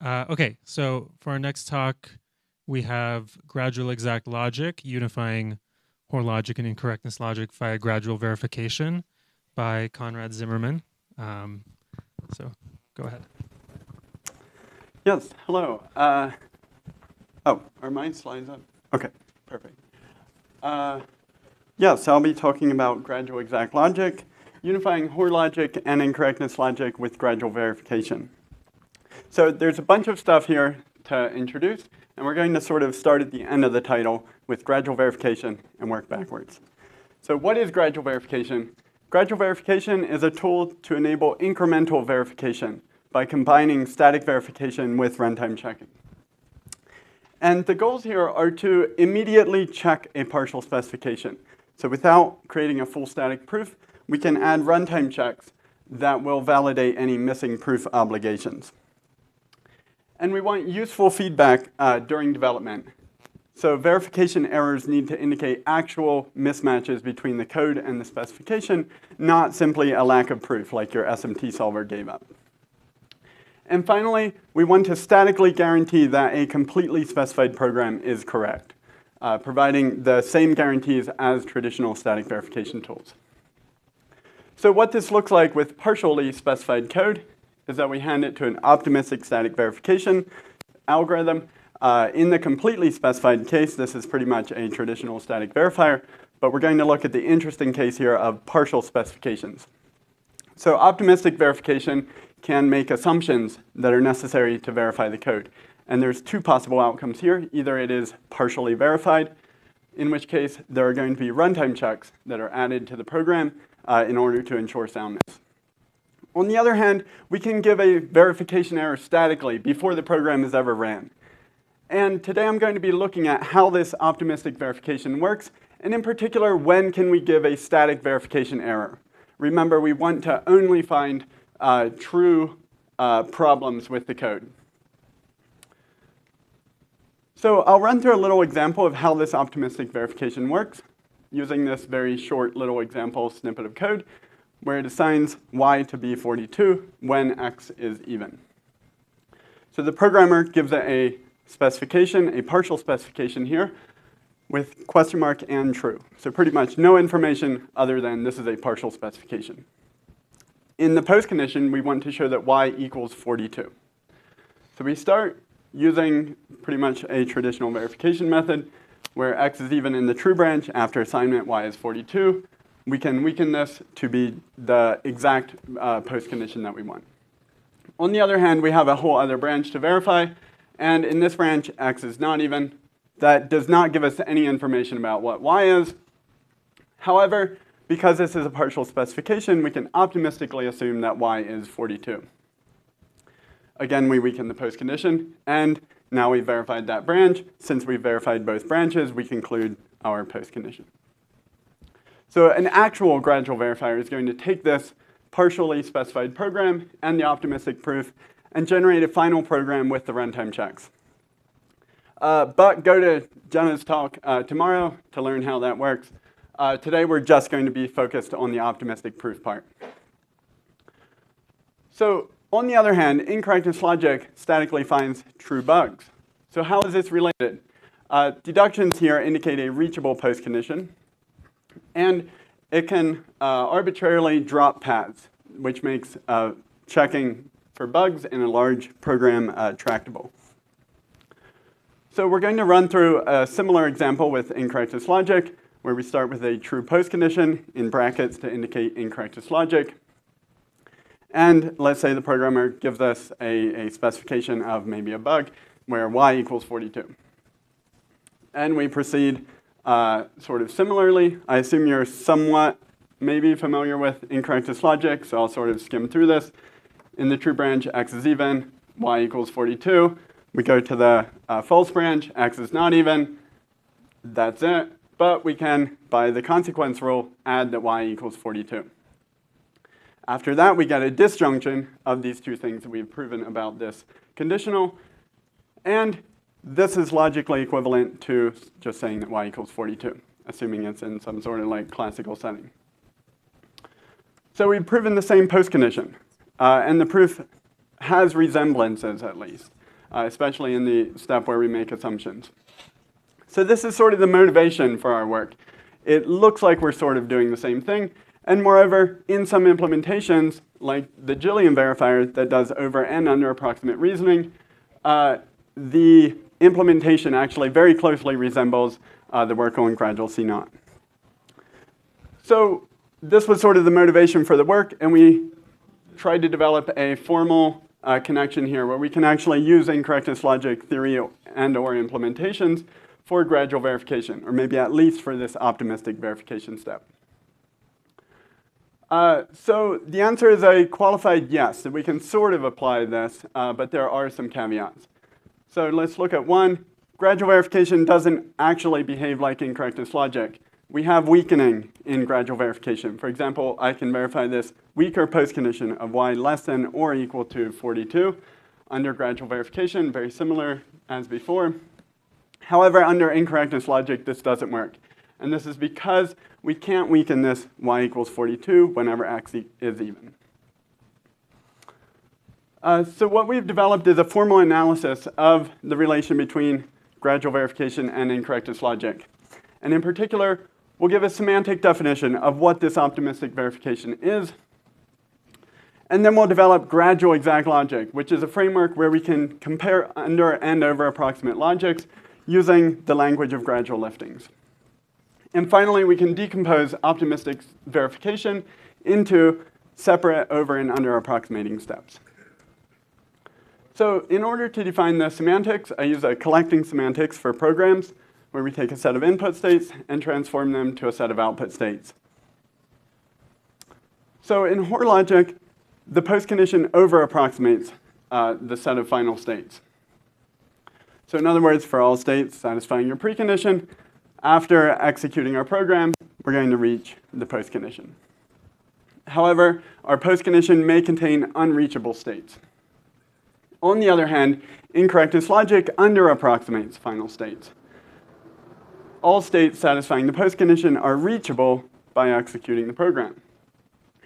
Okay, so for our next talk, we have gradual exact logic, unifying Hoare logic and incorrectness logic via gradual verification by Conrad Zimmerman. So go ahead. Yes, hello. Oh, are my slides up? Okay, perfect. Yes, I'll be talking about gradual exact logic, unifying Hoare logic and incorrectness logic with gradual verification. So there's a bunch of stuff here to introduce, and we're going to sort of start at the end of the title with gradual verification and work backwards. So what is gradual verification? Gradual verification is a tool to enable incremental verification by combining static verification with runtime checking. And the goals here are to immediately check a partial specification. So without creating a full static proof, we can add runtime checks that will validate any missing proof obligations. And we want useful feedback during development. So verification errors need to indicate actual mismatches between the code and the specification, not simply a lack of proof like your SMT solver gave up. And finally, we want to statically guarantee that a completely specified program is correct, providing the same guarantees as traditional static verification tools. So what this looks like with partially specified code is that we hand it to an optimistic static verification algorithm. In the completely specified case, this is pretty much a traditional static verifier, but we're going to look at the interesting case here of partial specifications. So optimistic verification can make assumptions that are necessary to verify the code. And there's two possible outcomes here. Either it is partially verified, in which case there are going to be runtime checks that are added to the program in order to ensure soundness. On the other hand, we can give a verification error statically before the program is ever ran. And today I'm going to be looking at how this optimistic verification works, and in particular, when can we give a static verification error? Remember, we want to only find true problems with the code. So I'll run through a little example of how this optimistic verification works using this very short little example snippet of code where it assigns y to be 42 when x is even. So the programmer gives it a specification, a partial specification here, with question mark and true. So pretty much no information other than this is a partial specification. In the post condition, we want to show that y equals 42. So we start using pretty much a traditional verification method where x is even in the true branch. After assignment, y is 42. We can weaken this to be the exact post condition that we want. On the other hand, we have a whole other branch to verify. And in this branch, x is not even. That does not give us any information about what y is. However, because this is a partial specification, we can optimistically assume that y is 42. Again, we weaken the post condition. And now we've verified that branch. Since we've verified both branches, we conclude our post condition. So an actual gradual verifier is going to take this partially specified program and the optimistic proof and generate a final program with the runtime checks. But go to Jenna's talk tomorrow to learn how that works. Today we're just going to be focused on the optimistic proof part. So on the other hand, incorrectness logic statically finds true bugs. So how is this related? Deductions here indicate a reachable post condition. And it can arbitrarily drop paths, which makes checking for bugs in a large program tractable. So we're going to run through a similar example with incorrectness logic, where we start with a true post condition in brackets to indicate incorrectness logic. And let's say the programmer gives us a specification of maybe a bug where y equals 42. And we proceed sort of similarly. I assume you're somewhat maybe familiar with incorrectness logic, so I'll sort of skim through this. In the true branch, x is even, y equals 42. We go to the false branch, x is not even. That's it. But we can, by the consequence rule, add that y equals 42. After that, we get a disjunction of these two things that we've proven about this conditional. And this is logically equivalent to just saying that y equals 42, assuming it's in some sort of like classical setting. So we've proven the same post condition. And the proof has resemblances, at least. especially in the step where we make assumptions. So this is sort of the motivation for our work. It looks like we're sort of doing the same thing. And moreover, in some implementations, like the Jillian verifier that does over and under approximate reasoning, the implementation actually very closely resembles the work on gradual C0. So this was sort of the motivation for the work, and we tried to develop a formal connection here where we can actually use incorrectness logic theory and/or implementations for gradual verification, or maybe at least for this optimistic verification step. So the answer is a qualified yes, that we can sort of apply this, but there are some caveats. So let's look at one. Gradual verification doesn't actually behave like incorrectness logic. We have weakening in gradual verification. For example, I can verify this weaker postcondition of y less than or equal to 42 under gradual verification, very similar as before. However, under incorrectness logic, this doesn't work. And this is because we can't weaken this y equals 42 whenever x is even. So what we've developed is a formal analysis of the relation between gradual verification and incorrectness logic. And in particular, we'll give a semantic definition of what this optimistic verification is. And then we'll develop gradual exact logic, which is a framework where we can compare under and over approximate logics using the language of gradual liftings. And finally, we can decompose optimistic verification into separate over and under approximating steps. So in order to define the semantics, I use a collecting semantics for programs where we take a set of input states and transform them to a set of output states. So in Hoare logic, the postcondition over-approximates the set of final states. So in other words, for all states satisfying your precondition, after executing our program, we're going to reach the postcondition. However, our postcondition may contain unreachable states. On the other hand, incorrectness logic under-approximates final states. All states satisfying the postcondition are reachable by executing the program.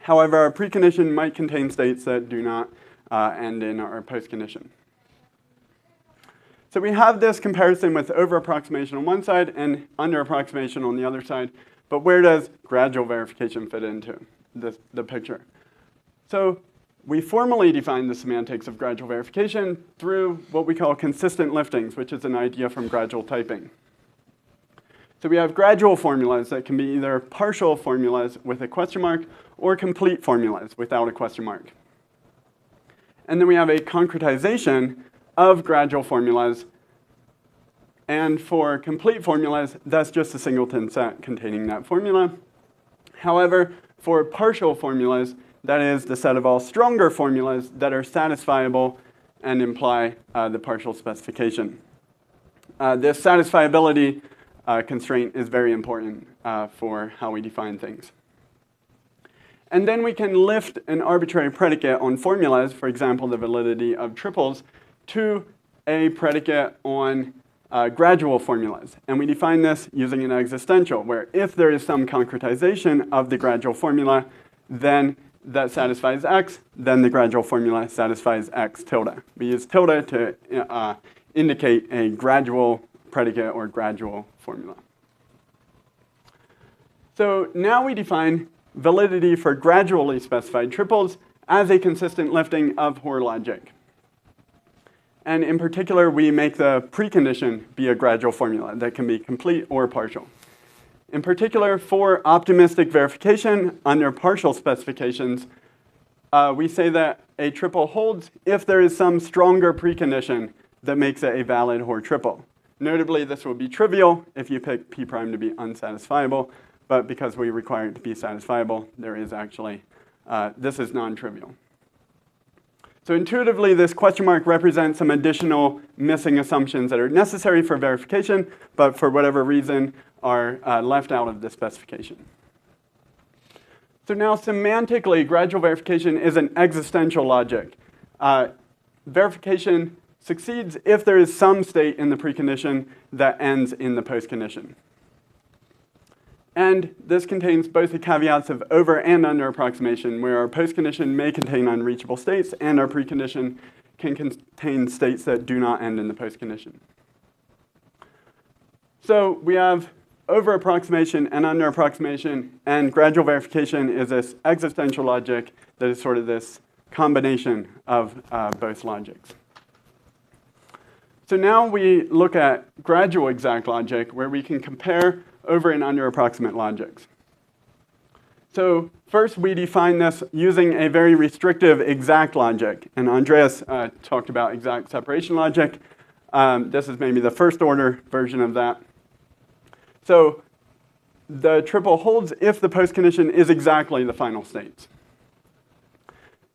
However, our precondition might contain states that do not end in our postcondition. So we have this comparison with over-approximation on one side and under-approximation on the other side. But where does gradual verification fit into the picture? So we formally define the semantics of gradual verification through what we call consistent liftings, which is an idea from gradual typing. So we have gradual formulas that can be either partial formulas with a question mark or complete formulas without a question mark. And then we have a concretization of gradual formulas. And for complete formulas, that's just a singleton set containing that formula. However, for partial formulas, that is the set of all stronger formulas that are satisfiable and imply the partial specification. This satisfiability constraint is very important for how we define things. And then we can lift an arbitrary predicate on formulas, for example, the validity of triples, to a predicate on gradual formulas. And we define this using an existential, where if there is some concretization of the gradual formula, then that satisfies x, then the gradual formula satisfies x tilde. We use tilde to indicate a gradual predicate or gradual formula. So now we define validity for gradually specified triples as a consistent lifting of Hoare logic. And in particular, we make the precondition be a gradual formula that can be complete or partial. In particular, for optimistic verification under partial specifications, we say that a triple holds if there is some stronger precondition that makes it a valid Hoare triple. Notably, this will be trivial if you pick p prime to be unsatisfiable, but because we require it to be satisfiable, there is actually, this is non-trivial. So intuitively, this question mark represents some additional missing assumptions that are necessary for verification, but for whatever reason are left out of the specification. So now semantically, gradual verification is an existential logic. Verification succeeds if there is some state in the precondition that ends in the postcondition. And this contains both the caveats of over and under approximation, where our postcondition may contain unreachable states and our precondition can contain states that do not end in the postcondition. So we have overapproximation and underapproximation, and gradual verification is this existential logic that is sort of this combination of both logics. So now we look at gradual exact logic, where we can compare over and underapproximate logics. So first, we define this using a very restrictive exact logic. And Andreas talked about exact separation logic. This is maybe the first order version of that. So the triple holds if the postcondition is exactly the final states,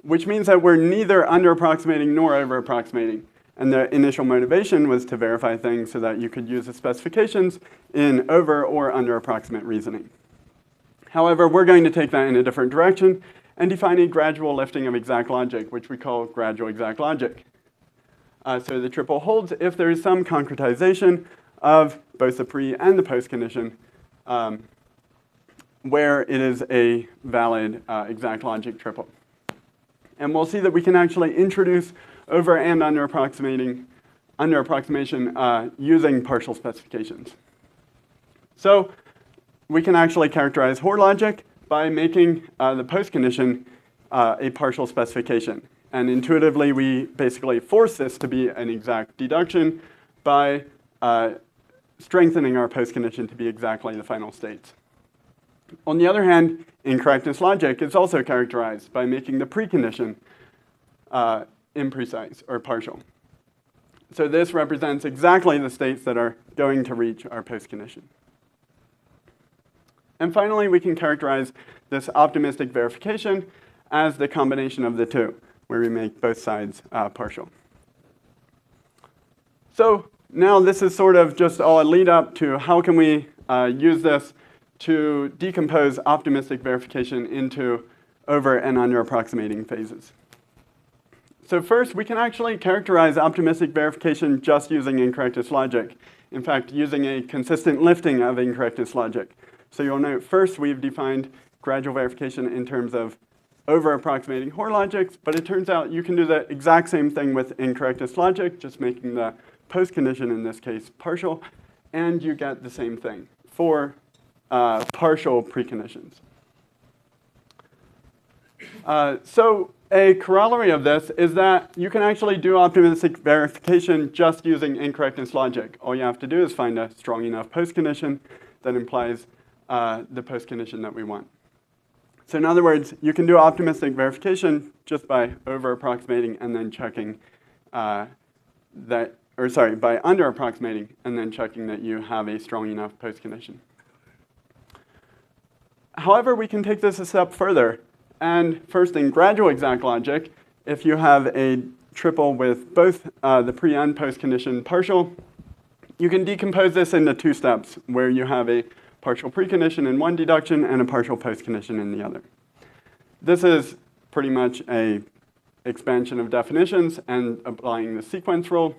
which means that we're neither underapproximating nor overapproximating. And the initial motivation was to verify things so that you could use the specifications in over or underapproximate reasoning. However, we're going to take that in a different direction and define a gradual lifting of exact logic, which we call gradual exact logic. So the triple holds if there is some concretization of both the pre and the post condition where it is a valid exact logic triple. And we'll see that we can actually introduce over and underapproximation using partial specifications. So we can actually characterize Hoare logic by making the post condition a partial specification. And intuitively, we basically force this to be an exact deduction by strengthening our post condition to be exactly the final states. On the other hand, incorrectness logic is also characterized by making the precondition imprecise or partial. So this represents exactly the states that are going to reach our post condition. And finally, we can characterize this optimistic verification as the combination of the two, where we make both sides partial. So now this is sort of just all a lead up to how can we use this to decompose optimistic verification into over and under approximating phases. So first, we can actually characterize optimistic verification just using incorrectness logic. In fact, using a consistent lifting of incorrectness logic. So you'll note first we've defined gradual verification in terms of over-approximating Hoare logics, but it turns out you can do the exact same thing with incorrectness logic, just making the post condition, in this case, partial, and you get the same thing for partial preconditions. So a corollary of this is that you can actually do optimistic verification just using incorrectness logic. All you have to do is find a strong enough post condition that implies the post condition that we want. So in other words, you can do optimistic verification just by over-approximating and then checking by under-approximating and then checking that you have a strong enough post condition. However, we can take this a step further. And first, in gradual exact logic, if you have a triple with both the pre and post condition partial, you can decompose this into two steps, where you have a partial precondition in one deduction and a partial post condition in the other. This is pretty much an expansion of definitions and applying the sequence rule.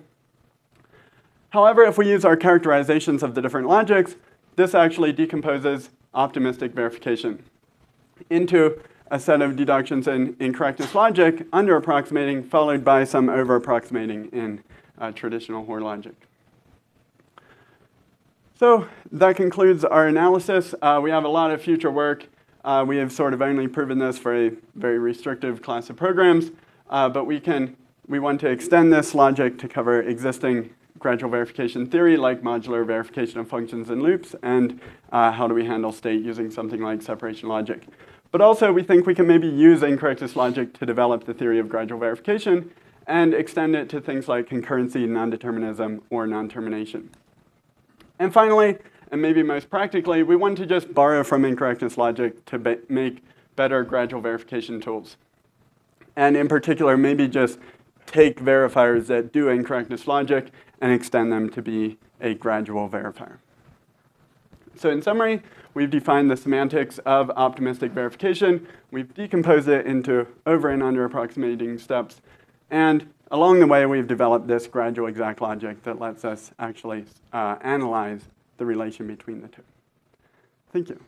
However, if we use our characterizations of the different logics, this actually decomposes optimistic verification into a set of deductions in incorrectness logic, under-approximating, followed by some over-approximating in traditional Hoare logic. So that concludes our analysis. We have a lot of future work. We have sort of only proven this for a very restrictive class of programs, but we want to extend this logic to cover existing gradual verification theory, like modular verification of functions and loops, and how do we handle state using something like separation logic. But also, we think we can maybe use incorrectness logic to develop the theory of gradual verification and extend it to things like concurrency, non-determinism, or non-termination. And finally, and maybe most practically, we want to just borrow from incorrectness logic to make better gradual verification tools. And in particular, maybe just take verifiers that do incorrectness logic and extend them to be a gradual verifier. So in summary, we've defined the semantics of optimistic verification. We've decomposed it into over and under approximating steps. And along the way, we've developed this gradual exact logic that lets us actually analyze the relation between the two. Thank you.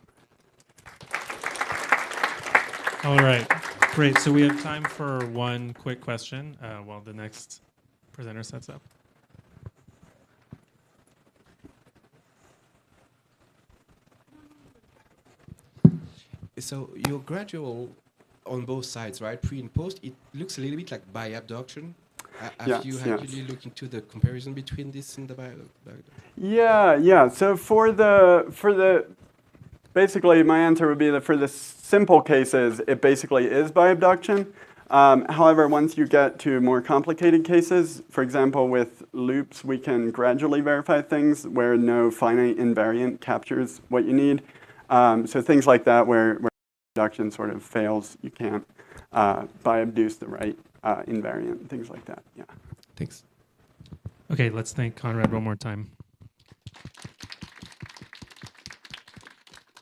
All right. Great. So we have time for one quick question while the next presenter sets up. So your gradual on both sides, right? Pre and post, it looks a little bit like bi-abduction. Have you actually looked into the comparison between this and the bi-abduction? Yeah. So basically my answer would be that for the simple cases, it basically is bi-abduction. However, once you get to more complicated cases, for example, with loops, we can gradually verify things where no finite invariant captures what you need. So things like that where abduction sort of fails, you can't bi-abduce the right invariant, things like that. Yeah. Thanks. Okay, let's thank Conrad one more time.